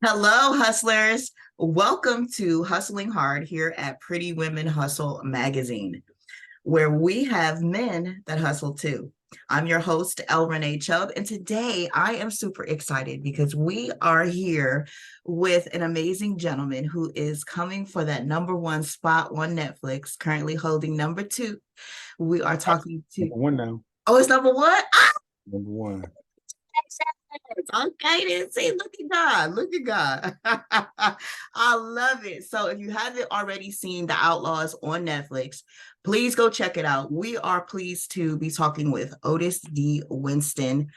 Hello, hustlers. Welcome to Hustling Hard here at Pretty Women Hustle Magazine, where we have men that hustle too. I'm your host, El Renee Chubb, and today I am super excited because we are here with an amazing gentleman who is coming for that number one spot on Netflix, currently holding number two. We are talking to, Number one now. oh, it's number one? Ah! Number one. Okay, then see, look at God, look at God. I love it. So if you haven't already seen The Outlaws on Netflix, please go check it out. We are pleased to be talking with Otis D. Winston,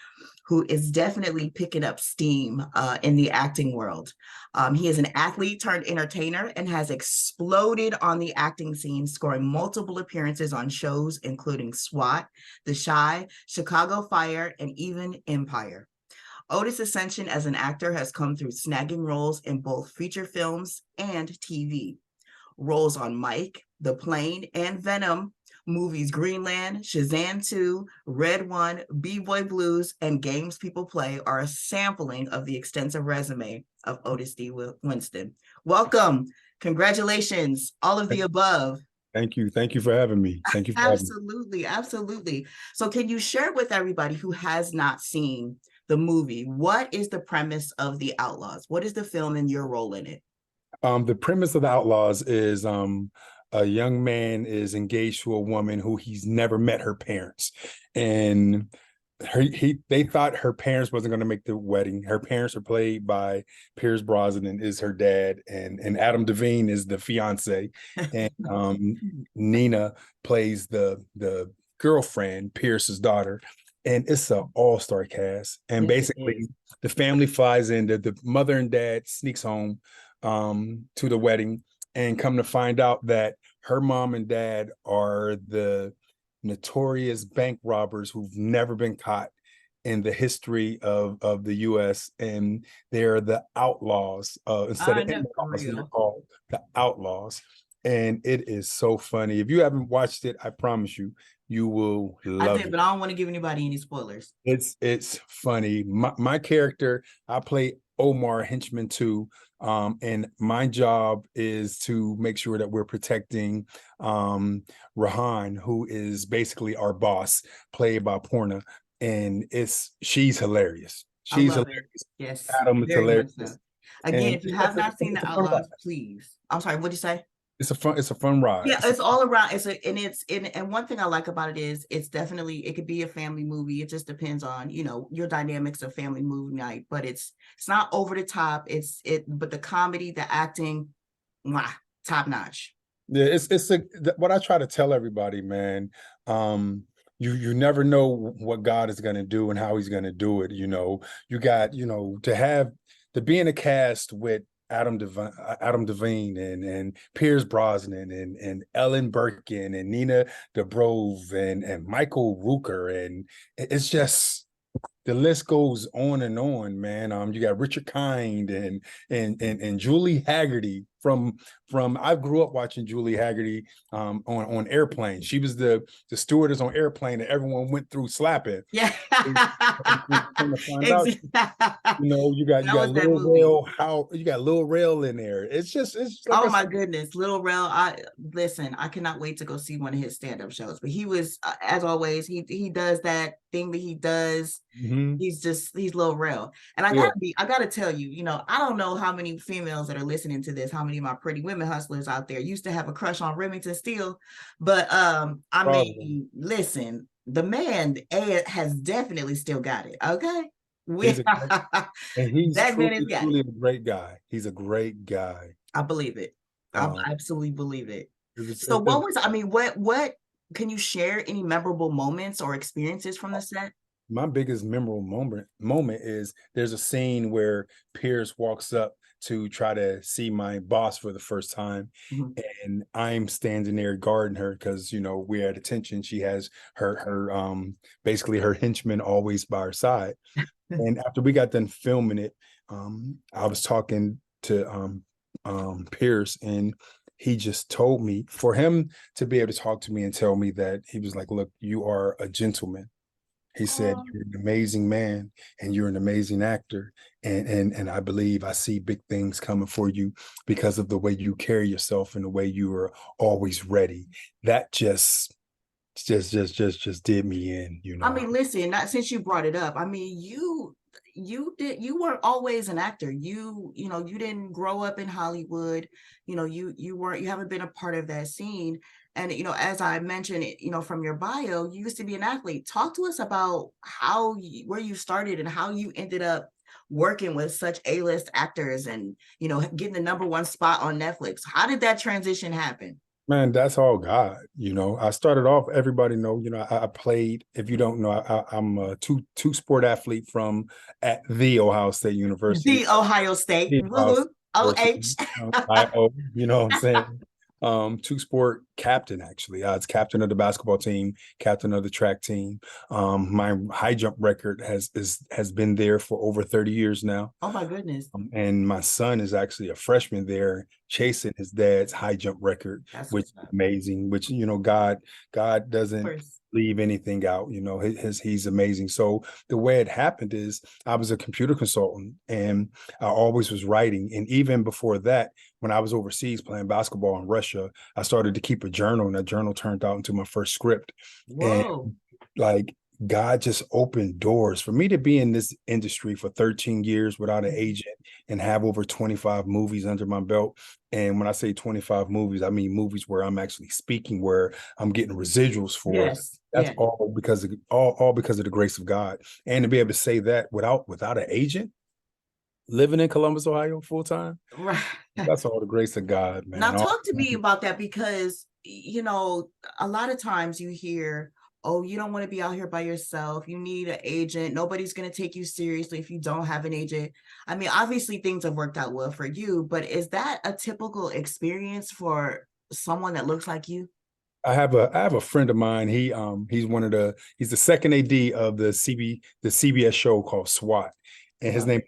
who is definitely picking up steam in the acting world. He is an athlete turned entertainer and has exploded on the acting scene, scoring multiple appearances on shows including S.W.A.T, The Chi, Chicago Fire, and even Empire. Otis' ascension as an actor has come through snagging roles in both feature films and TV. Roles on Mike, The Plane, and Venom, movies Greenland, Shazam 2, Red One, B-Boy Blues, and Games People Play are a sampling of the extensive resume of Otis D. Winston. Welcome. Congratulations. All of the above. Thank you. Thank you for having me. Thank you for having me. Absolutely, absolutely. So can you share with everybody who has not seen the movie, what is the premise of The Outlaws? What is the film and your role in it? The premise of The Outlaws is a young man is engaged to a woman who he's never met her parents. And they thought her parents wasn't going to make the wedding. Her parents are played by Pierce Brosnan is her dad, and Adam Devine is the fiance, and Nina plays the girlfriend, Pierce's daughter, and it's an all-star cast. And Yes, basically, the family flies in. The mother and dad sneaks home to the wedding, and come to find out that her mom and dad are the notorious bank robbers who've never been caught in the history of the U.S. and they're the outlaws instead of in-laws, they're called the outlaws. And it is so funny. If you haven't watched it, I promise you, you will love it. But I don't want to give anybody any spoilers. It's funny. My character, I play Omar Henchman 2. And my job is to make sure that we're protecting Rahan, who is basically our boss, played by Porna. And she's hilarious. She's hilarious. Yes, Adam is hilarious. So. Again, if you have not seen The Outlaws, please. I'm sorry, what'd you say? It's a fun ride. Yeah, it's all around. And one thing I like about it is it could be a family movie. It just depends on, your dynamics of family movie night, but it's not over the top. But the comedy, the acting, top notch. Yeah, what I try to tell everybody, man. You never know what God is going to do and how he's going to do it. You got, to be in a cast with Adam Devine and Pierce Brosnan and Ellen Birkin and Nina Dobrov and Michael Rooker, and it's just the list goes on and on, man. You got Richard Kind and Julie Haggerty from I grew up watching Julie Haggerty on Airplane. She was the stewardess on Airplane that everyone went through slapping. Yeah. Exactly. You got Lil Rel in there. It's like oh my goodness, Lil Rel. I cannot wait to go see one of his stand-up shows. But he was, as always, he does that thing that he does. Mm-hmm. He's Lil Rel. And I gotta tell you, I don't know how many females that are listening to this, how many of my pretty women hustlers out there used to have a crush on Remington Steele. But mean, listen, the man has definitely still got it. Okay. He's truly a great guy. He's a great guy. I believe it. I absolutely believe it. So what can you share any memorable moments or experiences from the set? My biggest memorable moment is there's a scene where Pierce walks up to try to see my boss for the first time. Mm-hmm. And I'm standing there guarding her because, we're at attention. She has her basically her henchman always by her side. And after we got done filming it, I was talking to Pierce, and he just told me, for him to be able to talk to me and tell me that, he was like, look, you are a gentleman. He said, Oh, "You're an amazing man and you're an amazing actor. And I believe I see big things coming for you because of the way you carry yourself and the way you are always ready." That just did me in, you I know. mean, listen, not since you brought it up. I mean, you weren't always an actor. You didn't grow up in Hollywood. You haven't been a part of that scene. And as I mentioned, from your bio, you used to be an athlete. Talk to us about where you started and how you ended up working with such A-list actors and getting the #1 spot on Netflix. How did that transition happen? Man, that's all God. I started off, everybody know, I played, if you don't know, I'm a two sport athlete from at the Ohio State University. The Ohio State. The Ohio Woo-hoo. State University, OH. IO, you know what I'm saying? Two sport captain, actually. I was captain of the basketball team, captain of the track team. My high jump record has been there for over 30 years now. Oh my goodness. And my son is actually a freshman there chasing his dad's high jump record, That's which what's is up. amazing, which, God Of doesn't course. leave anything out. He's amazing. So the way it happened is I was a computer consultant and I always was writing. And even before that, when I was overseas playing basketball in Russia, I started to keep a journal, and that journal turned out into my first script. And Whoa. like, God just opened doors for me to be in this industry for 13 years without an agent and have over 25 movies under my belt. And when I say 25 movies, I mean movies where I'm actually speaking, where I'm getting residuals for. Yes. That's Yeah. all because of the grace of God. And to be able to say that without an agent, living in Columbus, Ohio, full time, Right. that's all the grace of God, Now man. talk to me about that because a lot of times you hear, oh, you don't want to be out here by yourself. You need an agent. Nobody's going to take you seriously if you don't have an agent. I mean, obviously things have worked out well for you, but is that a typical experience for someone that looks like you? I have a friend of mine. He's the second AD of the CBS show called SWAT. And his Love name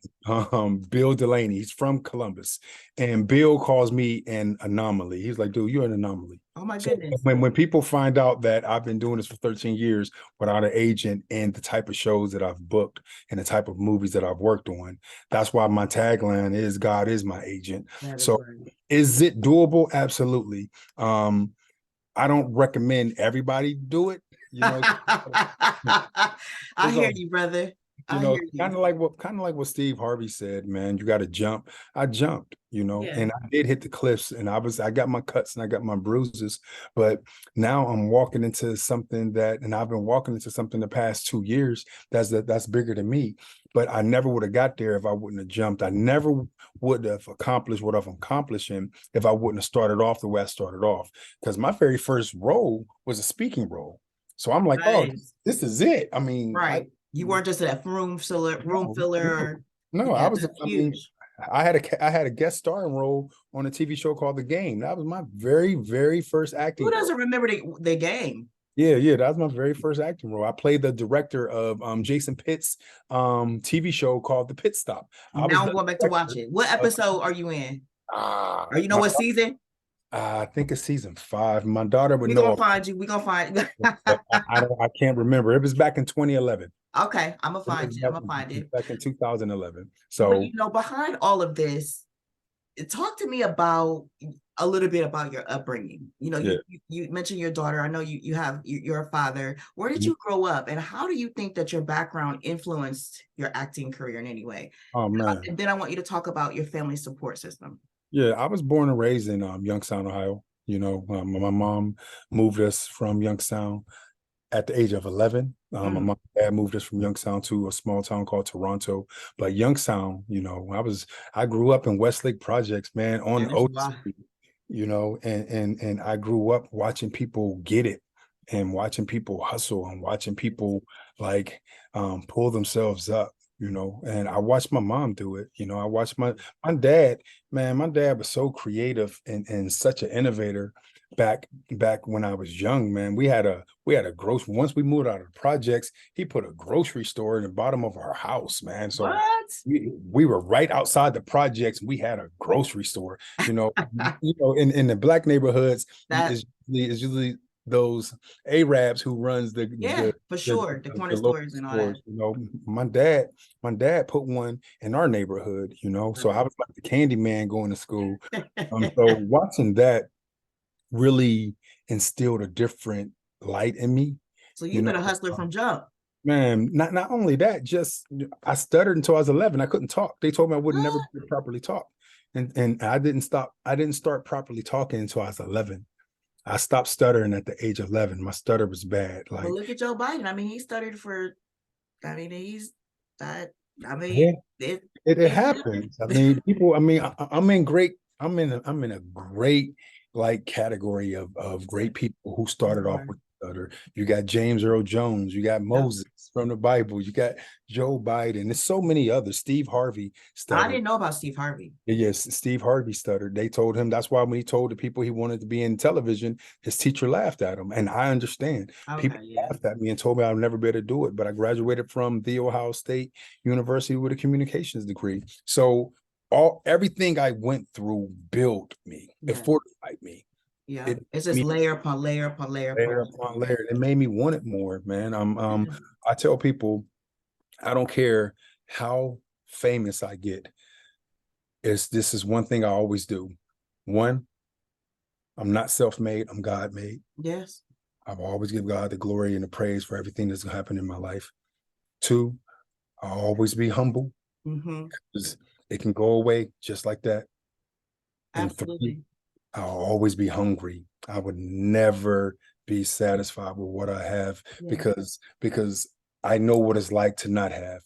it. is Bill Delaney. He's from Columbus. And Bill calls me an anomaly. He's like, dude, you're an anomaly. Oh my So goodness. when people find out that I've been doing this for 13 years without an agent, and the type of shows that I've booked and the type of movies that I've worked on, that's why my tagline is God is my agent. That is So right. is it doable? Absolutely. I don't recommend everybody do it. I There's hear a you, brother. I hear kind you. of like what Steve Harvey said, man. You got to jump. I jumped, Yeah. and I did hit the cliffs, and I got my cuts and I got my bruises, but now I'm walking into something and I've been walking into something the past 2 years that's bigger than me. But I never would have got there if I wouldn't have jumped. I never would have accomplished what I'm accomplishing if I wouldn't have started off the way I started off. Because my very first role was a speaking role. So I'm like, oh, Nice. this is it. I mean, Right. You weren't just a room no, filler. no, Yeah, that's I mean, huge. I had a guest starring role on a TV show called The Game. That was my very, very first Who acting role. doesn't remember the game? Yeah, that was my very first acting role. I played the director of Jason Pitt's TV show called The Pit Stop. I was Now I'm the going back to watch director it. What of episode are you in? Or you know my what season? I think it's season 5. My daughter would We're gonna know, find you. We're gonna find but I can't remember. It was back in 2011. Okay, I'm gonna It find was you. I'm gonna find it. back in 2011. But So behind all of this, talk to me about a little bit about your upbringing. yeah. You mentioned your daughter. I know you're a father. Where did you grow up, and how do you think that your background influenced your acting career in any way? Oh man. And then I want you to talk about your family support system. Yeah, I was born and raised in Youngstown, Ohio. My mom moved us from Youngstown at the age of 11. My Mm, mom and dad moved us from Youngstown to a small town called Toronto. But Youngstown, I grew up in Westlake Projects, man, on that is Otis why. Street, and I grew up watching people get it and watching people hustle and watching people like pull themselves up. And I watched my mom do it. I watched my dad, man. My dad was so creative and such an innovator back when I was young, man. We had a grocery. Once we moved out of the projects, he put a grocery store in the bottom of our house, man. So What? we were right outside the projects. We had a grocery store. In the black neighborhoods, That is usually those Arabs who runs Yeah, for sure. The the corner local stores and all that. stores. You know, my dad put one in our neighborhood. You know, so I was like the candy man going to school. So watching that really instilled a different light in me. So You you've know, been a hustler from jump. man, not only that, just I stuttered until I was 11. I couldn't talk. They told me I would never properly talk. And I didn't start properly talking until I was 11. I stopped stuttering at the age of 11. My stutter was bad. But Like, look at Joe Biden. I mean, he stuttered for, I mean, he's that, I yeah, mean, it it happens. I mean, people, I mean, I'm in great, I'm in a great like category of great people who started off with stutter. You got James Earl Jones, you got Yep. Moses from the Bible, you got Joe Biden. There's so many others. Steve Harvey I stuttered. didn't know about Steve Harvey. Yes, Steve Harvey stuttered. They told him that's why when he told the people he wanted to be in television, his teacher laughed at him. And I understand. People Okay, yeah. laughed at me and told me I'd never be able to do it. But I graduated from the Ohio State University with a communications degree. So everything I went through built me. It Yeah. fortified me. Yeah. It It's just made me layer upon layer upon layer upon layer layer. upon layer. It made me want it more, man. Yeah. I tell people I don't care how famous I get. This is one thing I always do. One, I'm not self-made, I'm God-made. Yes. I've always give God the glory and the praise for everything that's happened in my life. Two, I'll always be humble Mm-hmm. because it can go away just like that. And three, Absolutely. I'll always be hungry. I would never be satisfied with what I have Yeah. because I know what it's like to not have.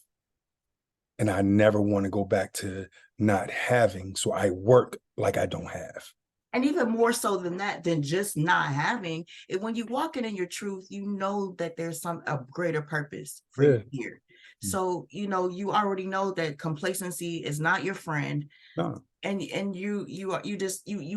And I never want to go back to not having. So I work like I don't have. And even more so than that, than just not having it, when you walk in your truth, you know that there's a greater purpose for you Yeah. here. So, you already know that complacency is not your friend. No, And you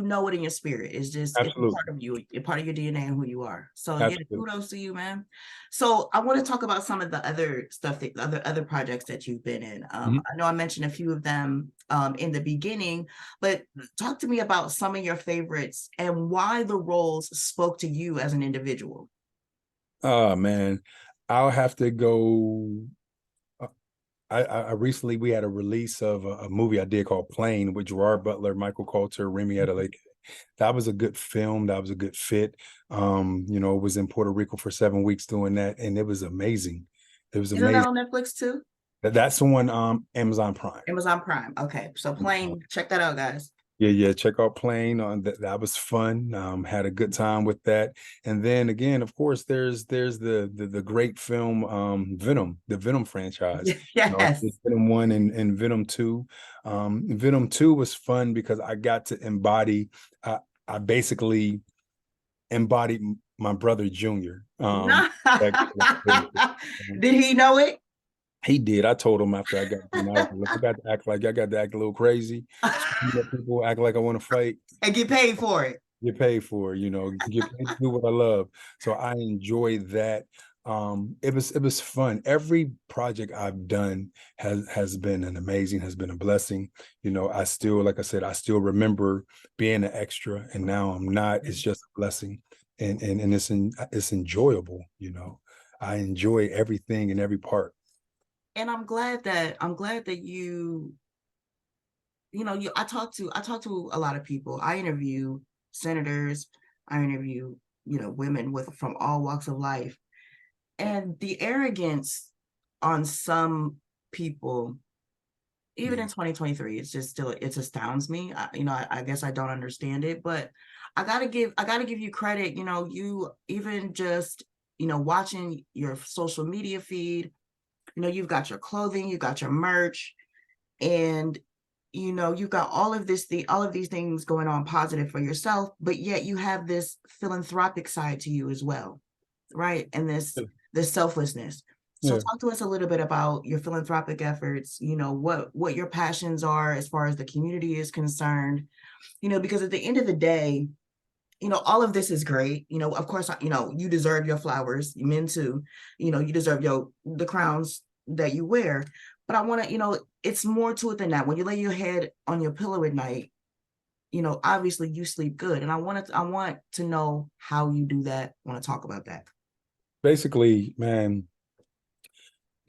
know it in your spirit. It's a absolutely. part of you, a part of your DNA and who you are. So yeah, Absolutely. kudos to you, man. So I want to talk about some of the other stuff, that other projects that you've been in. Mhm. I know I mentioned a few of them in the beginning, but talk to me about some of your favorites and why the roles spoke to you as an individual. Oh man, I'll have to go. uh, I recently we had a release of a movie I did called Plane with Gerard Butler, Michael Coulter, Remy Adeleke. That was a good film. That was a good fit. It was in Puerto Rico for 7 weeks doing that, and it was amazing. It was Isn't that amazing. on Netflix too? That's the one, Amazon Prime. Amazon Prime. Okay, so Plane, check that out, guys. Yeah. Check out Plane on that was fun. Had a good time with that. And then again, of course, there's the great film Venom, the Venom franchise. Yes. Venom 1 and Venom 2. Venom 2 was fun because I got to embody, I basically embodied my brother Junior. Did he know it? He did. I told him after I got him, I was like, I got to act like I got to act a little crazy. People act like I want to fight. And get paid for it. Get paid for, get paid to do what I love. So I enjoy that. It was fun. Every project I've done has been has been a blessing. I still, like I said, I still remember being an extra, and now I'm not. It's just a blessing, and it's enjoyable. I enjoy everything and every part. And I'm glad that I talk to a lot of people. I interview senators, I interview, women from all walks of life. And the arrogance on some people, even in 2023, it's just still, it astounds me. I guess I don't understand it, but I gotta give you credit. You even just, watching your social media feed, you've got your clothing, you got your merch, and you've got all of these things going on positive for yourself, but yet you have this philanthropic side to you as well, right? And this selflessness. So Yeah. talk to us a little bit about your philanthropic efforts, what your passions are as far as the community is concerned, because at the end of the day, all of this is great. Of course, you deserve your flowers, men too. You deserve the crowns that you wear. But I want to, it's more to it than that. When you lay your head on your pillow at night, obviously you sleep good. And I want to know how you do that. I want to talk about that. Basically, man,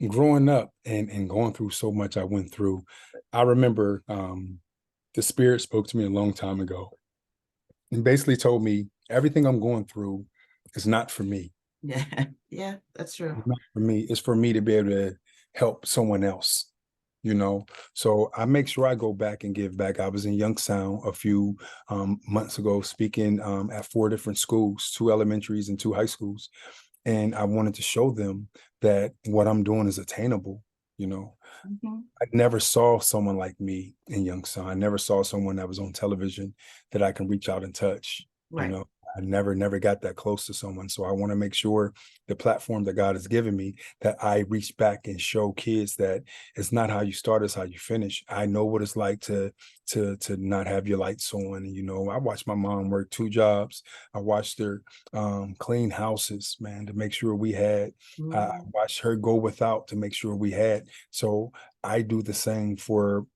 growing up and going through so much I went through, I remember the spirit spoke to me a long time ago and basically told me everything I'm going through is not for me. Yeah. Yeah, that's true. It's not for me. It's for me to be able to help someone else, you know. So I make sure I go back and give back. I was in Youngstown a few months ago speaking at 4 different schools, 2 elementaries and 2 high schools. And I wanted to show them that what I'm doing is attainable, you know. Mhm. I never saw someone like me in Youngstown. I never saw someone that was on television that I can reach out and touch. You Right. know, I never got that close to someone. So I want to make sure the platform that God has given me that I reach back and show kids that it's not how you start, it's how you finish. I know what it's like to not have your lights on. And, I watched my mom work 2 jobs. I watched her clean houses, man, to make sure we had. I Mhm. watched her go without to make sure we had. So I do the same for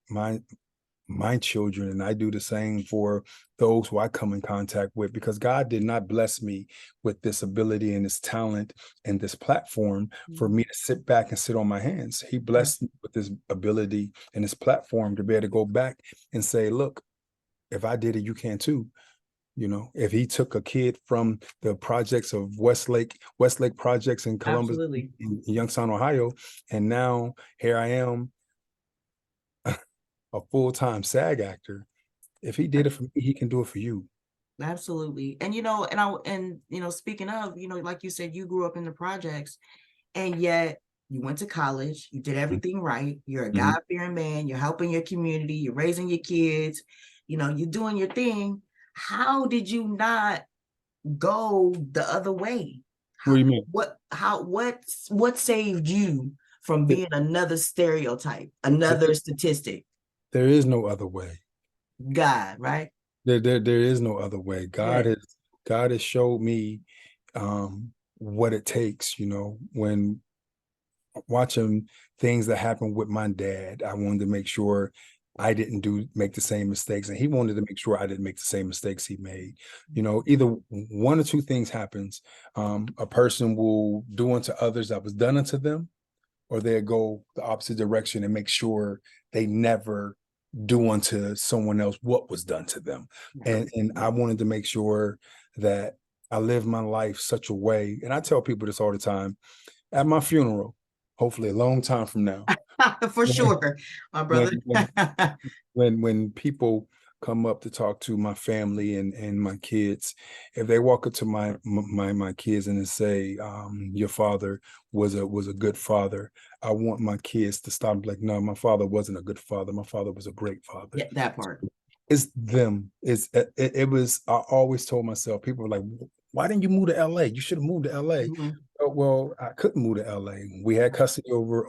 my children, and I do the same for those who I come in contact with, because God did not bless me with this ability and this talent and this platform for Mhm. me to sit back and sit on my hands. He Right. blessed me with this ability and this platform to be able to go back and say, look, if I did it, you can too. If he took a kid from the projects of Westlake projects in Columbus, Absolutely. in Youngstown, Ohio, and now here I am, a full-time SAG actor. If he did it for me, he can do it for you. Absolutely. And speaking of, like you said, you grew up in the projects, and yet you went to college, you did everything right. You're a Mhm. God-fearing man, you're helping your community, you're raising your kids, you're doing your thing. How did you not go the other way? What do How you mean? what saved you from Th- being another stereotype, th- another statistic? There is no other way. God, right? There is no other way. Right. God has showed me what it takes, when watching things that happened with my dad. I wanted to make sure I didn't make the same mistakes, and he wanted to make sure I didn't make the same mistakes he made. Either one or two things happens. A person will do unto others that was done unto them, or they go the opposite direction and make sure they never do unto someone else what was done to them. And I wanted to make sure that I live my life such a way, and I tell people this all the time at my funeral, hopefully a long time from now, For when sure, my brother. when when when people come up to talk to my family and my kids, if they walk up to my kids and they say, your father was a good father, I want my kids to stop and be like, no, my father wasn't a good father, my father was a great father. Yeah, that part. It's them. It was. I always told myself. People were like, "Why didn't you move to L.A.? You should have moved to L.A." Mhm. Oh, well, I couldn't move to L.A. We had custody over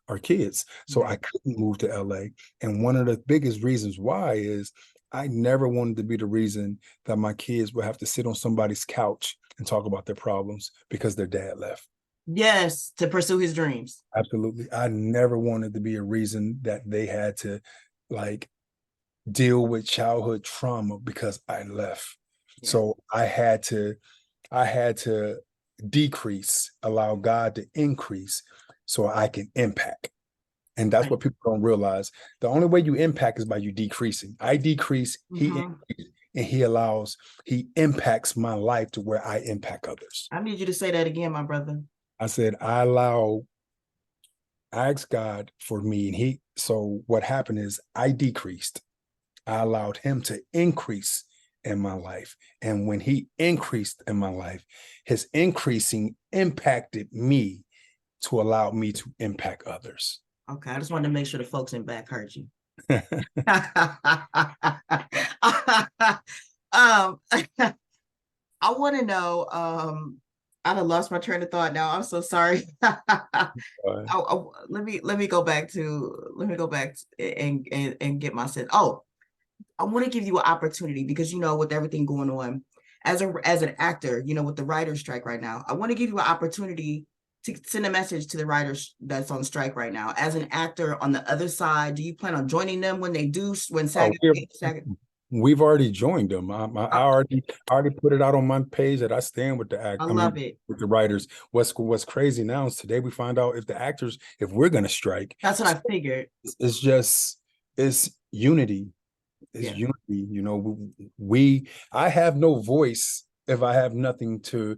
our kids, so I Right. couldn't move to L.A. And one of the biggest reasons why is I never wanted to be the reason that my kids would have to sit on somebody's couch and talk about their problems because their dad left. Yes, to pursue his dreams. Absolutely, I never wanted to be a reason that they had to like deal with childhood trauma because I left. Yeah. So I had to decrease, allow God to increase so I can impact. And that's Right. what people don't realize. The only way you impact is by you decreasing. I decrease, he Mhm. increase, and he impacts my life to where I impact others. I need you to say that again, my brother. I said, I asked God for me, and so what happened is I decreased. I allowed him to increase in my life. And when he increased in my life, his increasing impacted me to allow me to impact others. Okay, I just wanted to make sure the folks in back heard you. um, I want to know. I done lost my train of thought now. I'm so sorry. Let me go back to and get my sense. Oh, I want to give you an opportunity because with everything going on, as an actor, with the writer's strike right now, I want to give you an opportunity to send a message to the writers that's on strike right now. As an actor on the other side, do you plan on joining them when they do, when Oh, SAG? we've already joined them. I already put it out on my page that I stand with the I act. I mean, love it. with the writers. What's crazy now is today we find out if we're gonna strike. That's what I figured. It's just it's unity. It's Yeah, unity. You know, I have no voice if I have nothing to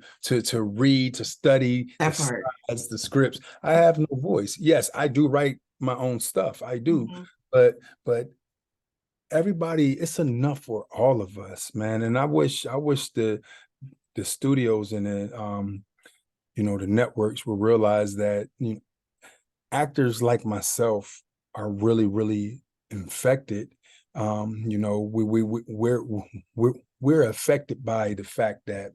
read, to study, the that part. slides, the scripts. I have no voice. Yes, I do write my own stuff. I do, Mm-hmm. but everybody, it's enough for all of us, man. And I wish the studios and the networks will realize that actors like myself are really, really infected. We're affected by the fact that,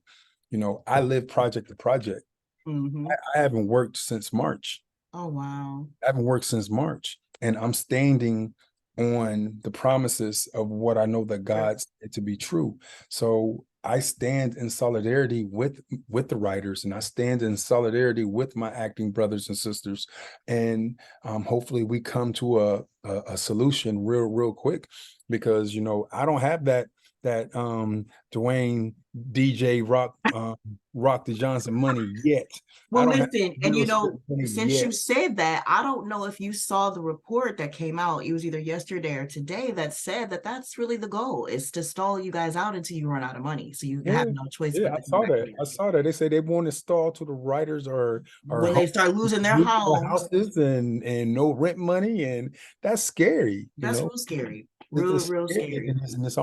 I live project to project. Mm-hmm. I haven't worked since March. Oh wow. I haven't worked since March, and I'm standing on the promises of what I know that Sure. God said to be true. So I stand in solidarity with the writers, and I stand in solidarity with my acting brothers and sisters, and hopefully we come to a solution real quick, because I don't have that Dwayne DJ Rock the Johnson money yet. I Well, don't have listen, and Will Smith money since yet. you said that, I don't know if you saw the report that came out. It was either yesterday or today that said that that's really the goal is to stall you guys out until you run out of money. So you have Yeah, no choice yeah, but I to come saw back that. here. I saw that. They say they want to stall to the writers or When they start losing their homes, houses and no rent money, and that's scary. that's real scary. Real, It's real scary, scary. and it's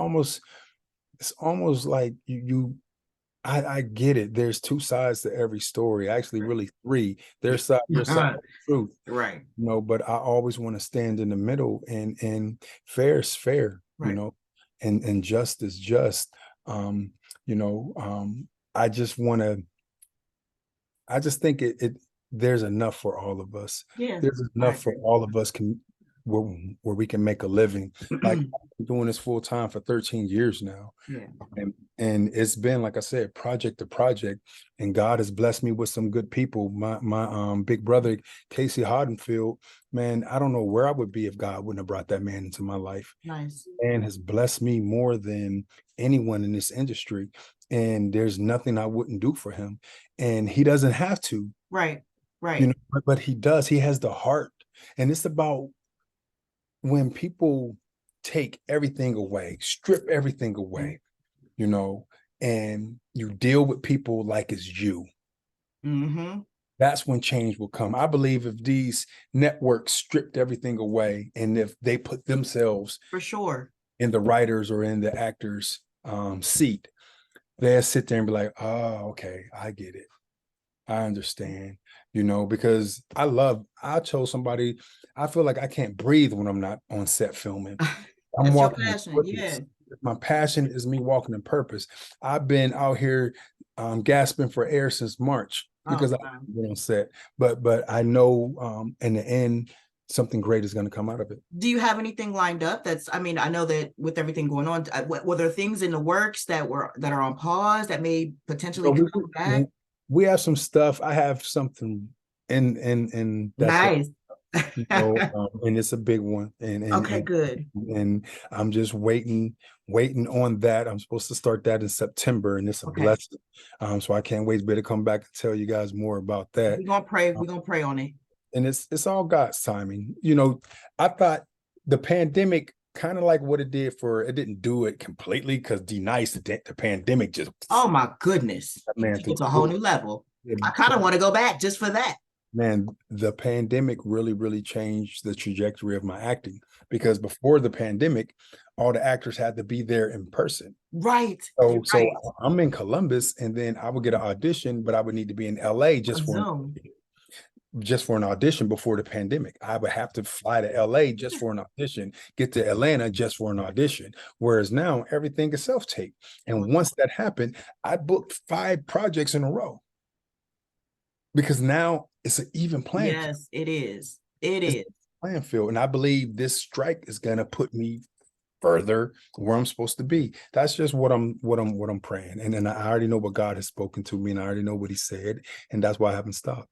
almost like I get it. There's two sides to every story. Actually, Right. really three. Their side, your side of the truth. Right. But I always want to stand in the middle, and fair is fair, Right. and just is just. Um, you know, um, I just want to I just think there's enough for all of us. Yeah, There's I enough for agree. all of us where we can make a living. Like I've been doing this full time for 13 years now. Yeah. And it's been, like I said, project to project, and God has blessed me with some good people. My big brother Casey Hoddenfield, man, I don't know where I would be if God wouldn't have brought that man into my life. Nice. And has blessed me more than anyone in this industry, and there's nothing I wouldn't do for him, and he doesn't have to, Right. Right. but he does. He has the heart, and it's about when people take everything away, strip everything away, you know, and you deal with people like it's you. Mm-hmm. That's when change will come. I believe if these networks stripped everything away, and if they put themselves For sure. in the writers or in the actors seat, they'll sit there and be like, oh, okay, I get it. I understand, because I chose somebody. I feel like I can't breathe when I'm not on set filming. I'm That's your walking in passion. Yeah. purpose. My passion is me walking in purpose. I've been out here gasping for air since March Oh, because I've wow. been on set. But I know in the end, something great is going to come out of it. Do you have anything lined up? I mean, I know that with everything going on, were there things in the works that are on pause that may potentially So we, come back? we have some stuff. I have something in that's Nice. and it's a big one, Okay, good. and I'm just waiting on that. I'm supposed to start that in September, and it's a Okay. blessing. So I can't wait to be able to come back and tell you guys more about that. We're gonna pray. Um, We're gonna pray on it. and it's all God's timing. I thought the pandemic kind of like what it didn't do it completely, because the pandemic just Oh my goodness. man It's a whole new level. I kind of want to go back just for that. Man, the pandemic really, really changed the trajectory of my acting, because before the pandemic, all the actors had to be there in person. Right. So, You're so right. I'm in Columbus, and then I would get an audition, but I would need to be in LA A Zoom. just for an audition before the pandemic. I would have to fly to LA just for an audition, get to Atlanta just for an audition. Whereas now everything is self-tape. And once that happened, I booked 5 projects in a row, because now it's an even playing field. Yes, it is. It It's is. playing field. And I believe this strike is gonna put me further where I'm supposed to be. That's just what I'm praying. And then I already know what God has spoken to me, and I already know what he said. And that's why I haven't stopped.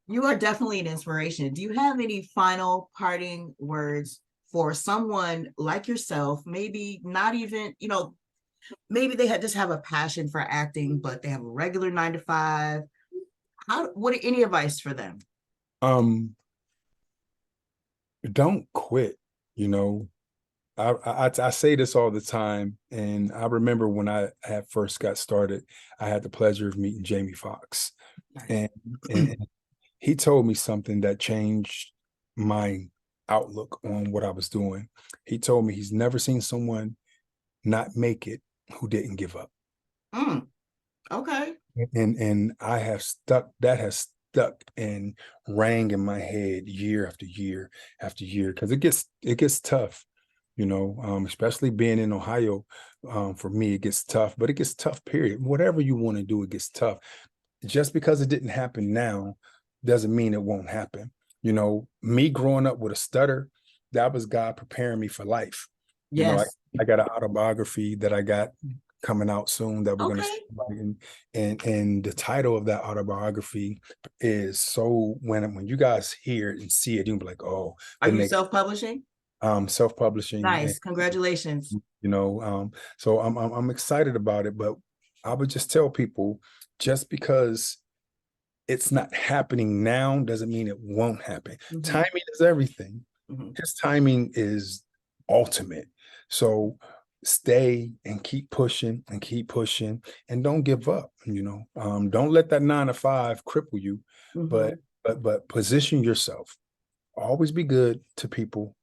You are definitely an inspiration. Do you have any final parting words for someone like yourself? Maybe not even, maybe they just have a passion for acting, but they have a regular 9 to 5. What any advice for them? Um, don't quit, you know. I say this all the time, and I remember when I had first got started, I had the pleasure of meeting Jamie Foxx, Nice. and and he told me something that changed my outlook on what I was doing. He told me he's never seen someone not make it who didn't give up. Mm, okay. And I have stuck that has stuck and rang in my head year after year after year, because it gets tough, especially being in Ohio. For me, it gets tough, but it gets tough, period. Whatever you want to do, it gets tough. Just because it didn't happen now doesn't mean it won't happen. Me growing up with a stutter, that was God preparing me for life. You know, I, Yes. I got an autobiography that I got coming out soon that we're going to Okay. start writing. And the title of that autobiography is, so when you guys hear it and see it, you'll be like, oh, Are the you next self-publishing? self-publishing. And Nice. Congratulations. so I'm excited about it. But I would just tell people, just because it's not happening now doesn't mean it won't happen. Mhm, Timing is everything. mhm. His timing is ultimate. So stay and keep pushing and don't give up. Don't let that 9 to 5 cripple you, but Mhm. but position yourself. Always be good to people,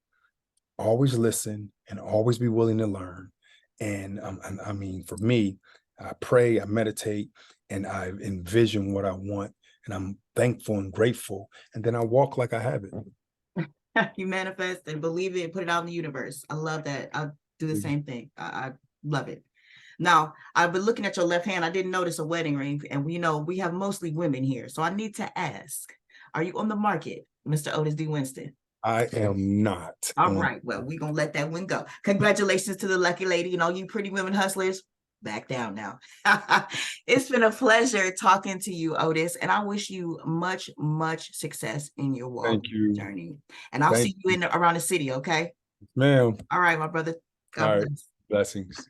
always listen, and always be willing to learn. And I mean, for me, I pray, I meditate, and I envision what I want, and I'm thankful and grateful, and then I walk like I have it. You manifest and believe it and put it out in the universe. I love that. I do the same thing. I love it. Now, I've been looking at your left hand. I didn't notice a wedding ring, and we have mostly women here. So I need to ask, are you on the market, Mr. Otis D. Winston? I am not All on. right. Well, we're going to let that one go. Congratulations to the lucky lady. You pretty women hustlers, back down now. It's been a pleasure talking to you, Otis, and I wish you much, much success in your walk Thank you. journey. And I'll Thank see you you, around the city, okay? ma'am. All right, my brother. All God right. bless. Blessings.